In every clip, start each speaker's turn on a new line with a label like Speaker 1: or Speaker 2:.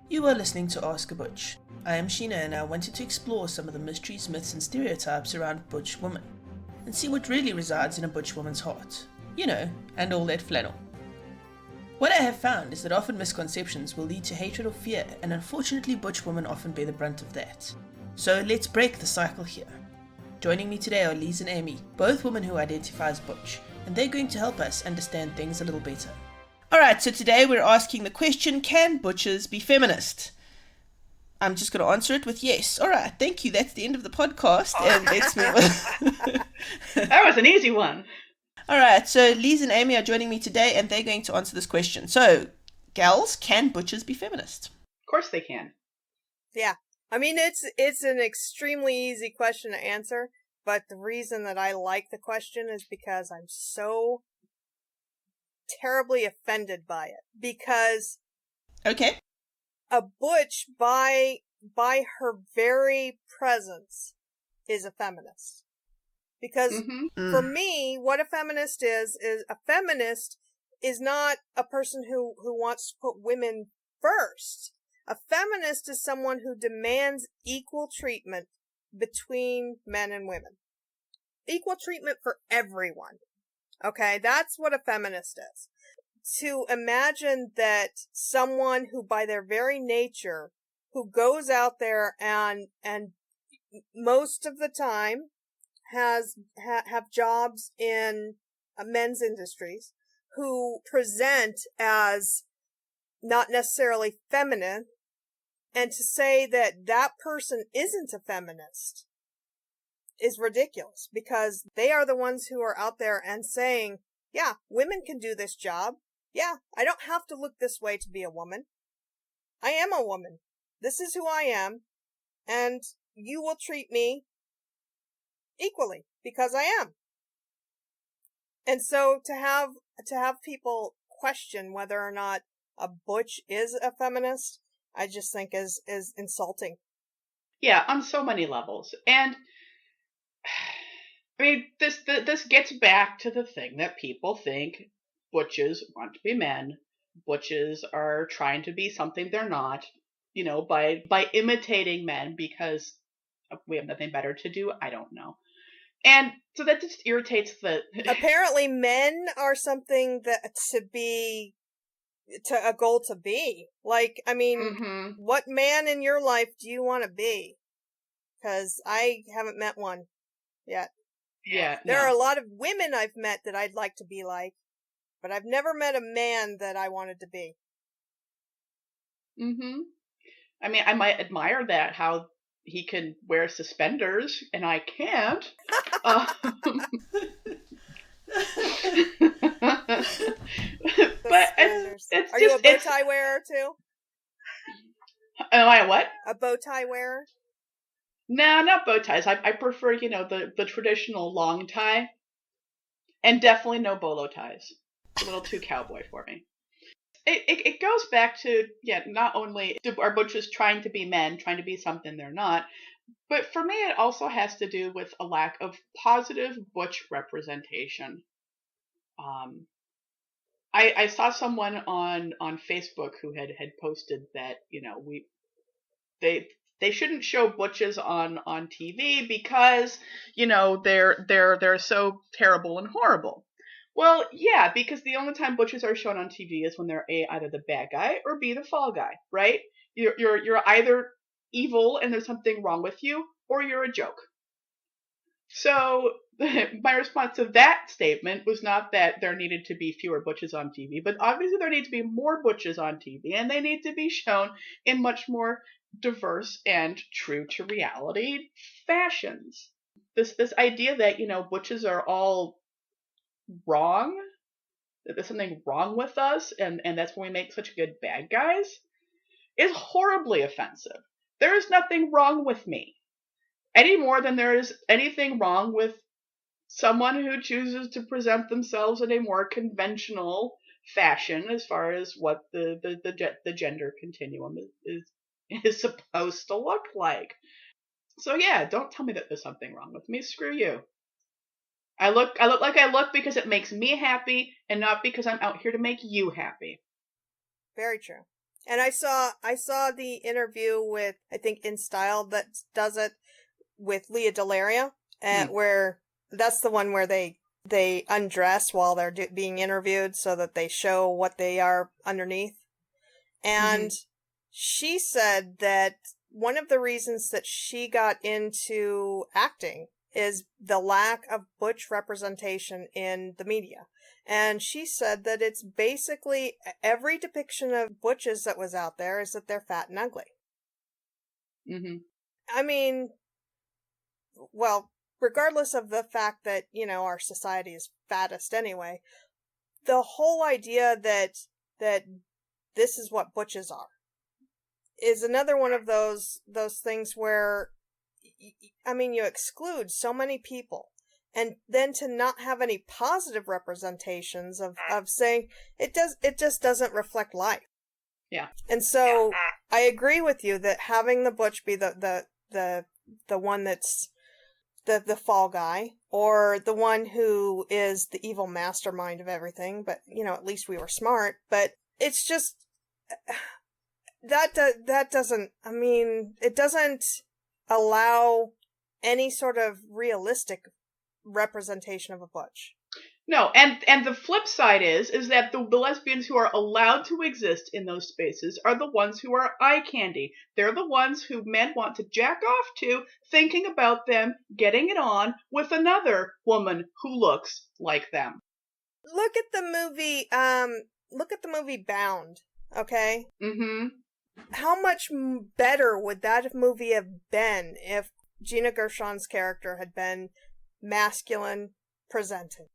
Speaker 1: You are listening to Ask a Butch. I am Sheena and I wanted to explore some of the mysteries, myths and stereotypes around butch women and see what really resides in a butch woman's heart. You know, and all that flannel. What I have found is that often misconceptions will lead to hatred or fear, and unfortunately butch women often bear the brunt of that. So let's break the cycle here. Joining me today are Lise and Amy, both women who identify as butch, and they're going to help us understand things a little better. Alright, so today we're asking the question, can butches be feminist? I'm just going to answer it with yes. Alright, thank you. That's the end of the podcast. And let's move on.
Speaker 2: That was an easy one.
Speaker 1: Alright, so Lise and Amy are joining me today and they're going to answer this question. So, gals, can butches be feminist?
Speaker 2: Of course they can.
Speaker 3: Yeah. I mean, it's an extremely easy question to answer, but the reason that I like the question is because I'm so terribly offended by it. Because
Speaker 1: Okay.
Speaker 3: a butch, by her very presence, is a feminist. Because for me, what a feminist is a feminist is not a person who wants to put women first. A feminist is someone who demands equal treatment between men and women. Equal treatment for everyone. Okay, that's what a feminist is. To imagine that someone who by their very nature, who goes out there and most of the time have jobs in men's industries, who present as not necessarily feminine, and to say that that person isn't a feminist is ridiculous, because they are the ones who are out there and saying, yeah, women can do this job. Yeah, I don't have to look this way to be a woman. I am a woman. This is who I am, and you will treat me equally because I am. And so to have people question whether or not a butch is a feminist, I just think is insulting.
Speaker 2: Yeah, on so many levels. And I mean, this gets back to the thing that people think butches want to be men. Butches are trying to be something they're not, you know, by imitating men because we have nothing better to do. I don't know. And so that just irritates the...
Speaker 3: Apparently men are something that a goal to be. Like, I mean, what man in your life do you want to be? Because I haven't met one yet.
Speaker 2: Yeah.
Speaker 3: There are a lot of women I've met that I'd like to be like, but I've never met a man that I wanted to be.
Speaker 2: I mean, I might admire that, how he can wear suspenders and I can't. But it's
Speaker 3: Are you a bow tie wearer too?
Speaker 2: Am I what?
Speaker 3: A bow tie wearer?
Speaker 2: No, not bow ties. I prefer, you know, the traditional long tie. And definitely no bolo ties. It's a little too cowboy for me. It goes back to, yeah, not only are butches trying to be men, trying to be something they're not, but for me it also has to do with a lack of positive butch representation. I saw someone on Facebook who had posted that, you know, they shouldn't show butches on TV because, you know, they're so terrible and horrible. Well, yeah, because the only time butches are shown on TV is when they're A, either the bad guy, or B, the fall guy, right? You're either evil and there's something wrong with you, or you're a joke. So my response to that statement was not that there needed to be fewer butches on TV, but obviously there need to be more butches on TV, and they need to be shown in much more diverse and true to reality fashions. This idea that, you know, butches are all wrong, that there's something wrong with us, and that's when we make such good bad guys, is horribly offensive. There is nothing wrong with me, any more than there is anything wrong with someone who chooses to present themselves in a more conventional fashion as far as what the gender continuum is supposed to look like. So yeah, don't tell me that there's something wrong with me. Screw you. I look like I look because it makes me happy and not because I'm out here to make you happy.
Speaker 3: Very true. And I saw the interview with, I think, In Style that does it with Leah Delaria, where that's the one where they undress while they're being interviewed so that they show what they are underneath. And she said that one of the reasons that she got into acting is the lack of butch representation in the media. And she said that it's basically every depiction of butches that was out there is that they're fat and ugly. I mean, well, regardless of the fact that, you know, our society is fattest anyway, the whole idea that this is what butches are is another one of those things where, I mean, you exclude so many people. And then to not have any positive representations of saying it just doesn't reflect life.
Speaker 2: Yeah.
Speaker 3: And so I agree with you that having the butch be the one that's the fall guy, or the one who is the evil mastermind of everything, but you know, at least we were smart. But it's just that doesn't, I mean, it doesn't allow any sort of realistic representation of a butch.
Speaker 2: No, and the flip side is that the lesbians who are allowed to exist in those spaces are the ones who are eye candy. They're the ones who men want to jack off to, thinking about them getting it on with another woman who looks like them.
Speaker 3: Look at the movie Bound, okay? How much better would that movie have been if Gina Gershon's character had been masculine presenting?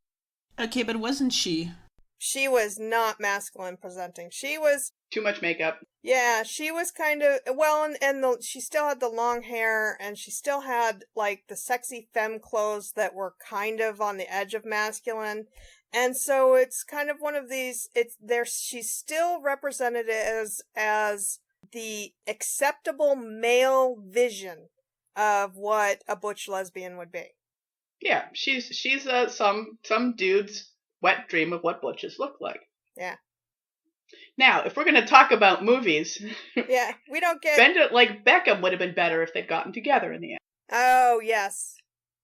Speaker 1: Okay, but wasn't she?
Speaker 3: She was not masculine presenting. She was...
Speaker 2: Too much makeup.
Speaker 3: Yeah, she was kind of... Well, she still had the long hair, and she still had, like, the sexy femme clothes that were kind of on the edge of masculine. And so it's kind of one of these... She's still represented as the acceptable male vision of what a butch lesbian would be.
Speaker 2: Yeah, she's some dude's wet dream of what butches look like.
Speaker 3: Yeah.
Speaker 2: Now, if we're going to talk about movies,
Speaker 3: yeah, we don't get...
Speaker 2: Bend It Like Beckham would have been better if they'd gotten together in the end.
Speaker 3: Oh, yes.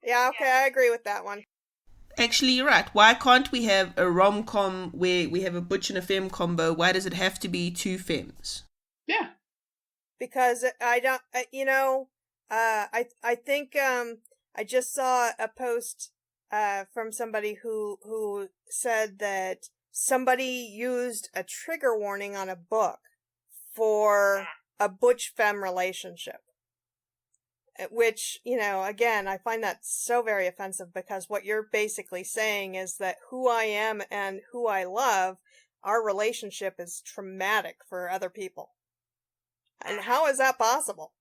Speaker 3: Yeah, okay, I agree with that one.
Speaker 1: Actually, you're right. Why can't we have a rom-com where we have a butch and a femme combo? Why does it have to be two femmes?
Speaker 2: Yeah.
Speaker 3: Because I think I just saw a post from somebody who said that somebody used a trigger warning on a book for a butch-femme relationship. Which, you know, again, I find that so very offensive, because what you're basically saying is that who I am and who I love, our relationship is traumatic for other people. And how is that possible?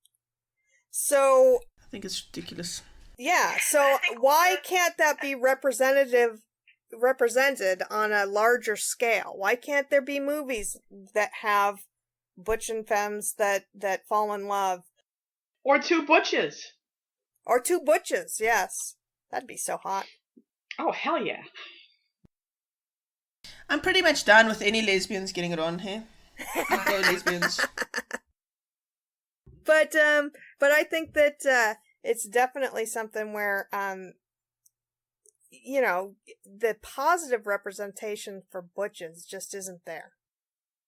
Speaker 3: So...
Speaker 1: I think it's ridiculous.
Speaker 3: Yeah, so why can't that be represented on a larger scale? Why can't there be movies that have butch and femmes that fall in love?
Speaker 2: Or two butches.
Speaker 3: Or two butches, yes. That'd be so hot.
Speaker 2: Oh, hell yeah.
Speaker 1: I'm pretty much done with any lesbians getting it on here. Go lesbians.
Speaker 3: But I think that it's definitely something where, you know, the positive representation for butches just isn't there.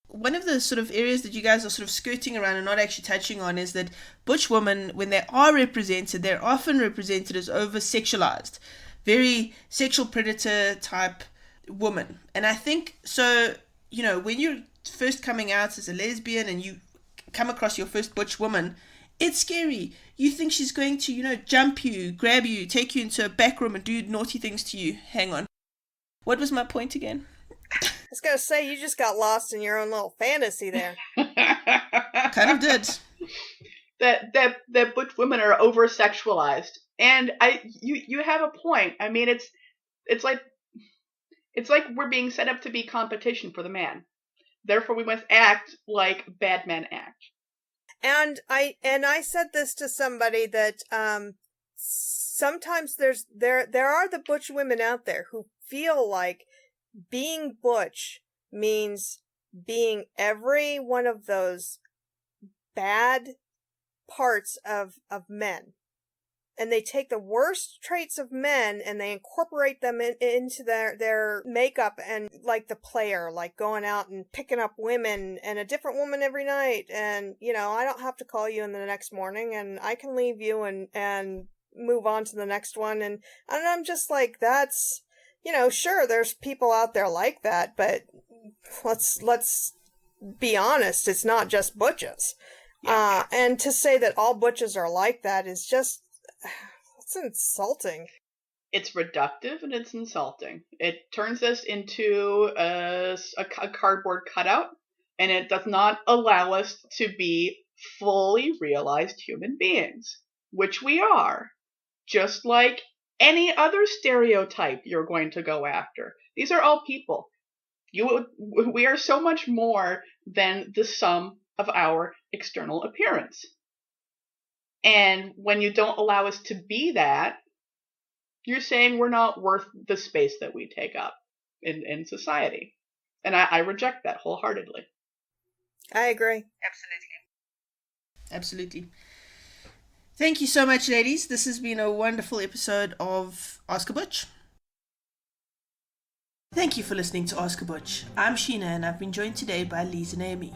Speaker 1: One of the sort of areas that you guys are sort of skirting around and not actually touching on is that butch women, when they are represented, they're often represented as over-sexualized. Very sexual predator type woman. And I think, so, you know, when you're first coming out as a lesbian and you come across your first butch woman, it's scary. You think she's going to, you know, jump you, grab you, take you into a back room and do naughty things to you. Hang on. What was my point again?
Speaker 3: I was going to say, you just got lost in your own little fantasy there.
Speaker 1: Kind of did.
Speaker 2: That butch women are over-sexualized. And you have a point. I mean, it's like we're being set up to be competition for the man. Therefore, we must act like bad men act.
Speaker 3: And I said this to somebody that sometimes there are the butch women out there who feel like being butch means being every one of those bad parts of men. And they take the worst traits of men and they incorporate them into their makeup, and like the player, like going out and picking up women and a different woman every night. And, I don't have to call you in the next morning, and I can leave you and move on to the next one. And I'm just like, that's, sure, there's people out there like that, but let's be honest, it's not just butches. Yeah. And to say that all butches are like that is just, it's insulting.
Speaker 2: It's reductive and it's insulting. It turns us into a cardboard cutout, and it does not allow us to be fully realized human beings, which we are. Just like any other stereotype you're going to go after. These are all people. We are so much more than the sum of our external appearance. And when you don't allow us to be that, you're saying we're not worth the space that we take up in society. And I reject that wholeheartedly.
Speaker 3: I agree.
Speaker 1: Absolutely. Thank you so much, ladies. This has been a wonderful episode of Ask a Butch. Thank you for listening to Ask a Butch. I'm Sheena, and I've been joined today by Lise and Amy.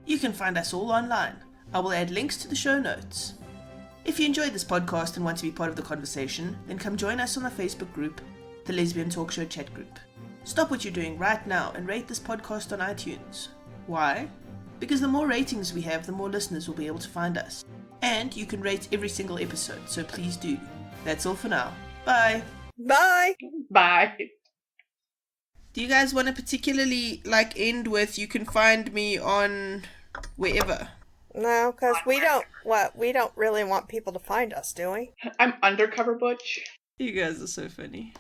Speaker 1: You can find us all online. I will add links to the show notes. If you enjoyed this podcast and want to be part of the conversation, then come join us on the Facebook group, the Lesbian Talk Show chat group. Stop what you're doing right now and rate this podcast on iTunes. Why? Because the more ratings we have, the more listeners will be able to find us. And you can rate every single episode, so please do. That's all for now. Bye!
Speaker 3: Bye!
Speaker 2: Bye!
Speaker 1: Do you guys want to particularly, end with, you can find me on wherever?
Speaker 3: No, because we don't really want people to find us, do we?
Speaker 2: I'm Undercover Butch.
Speaker 1: You guys are so funny.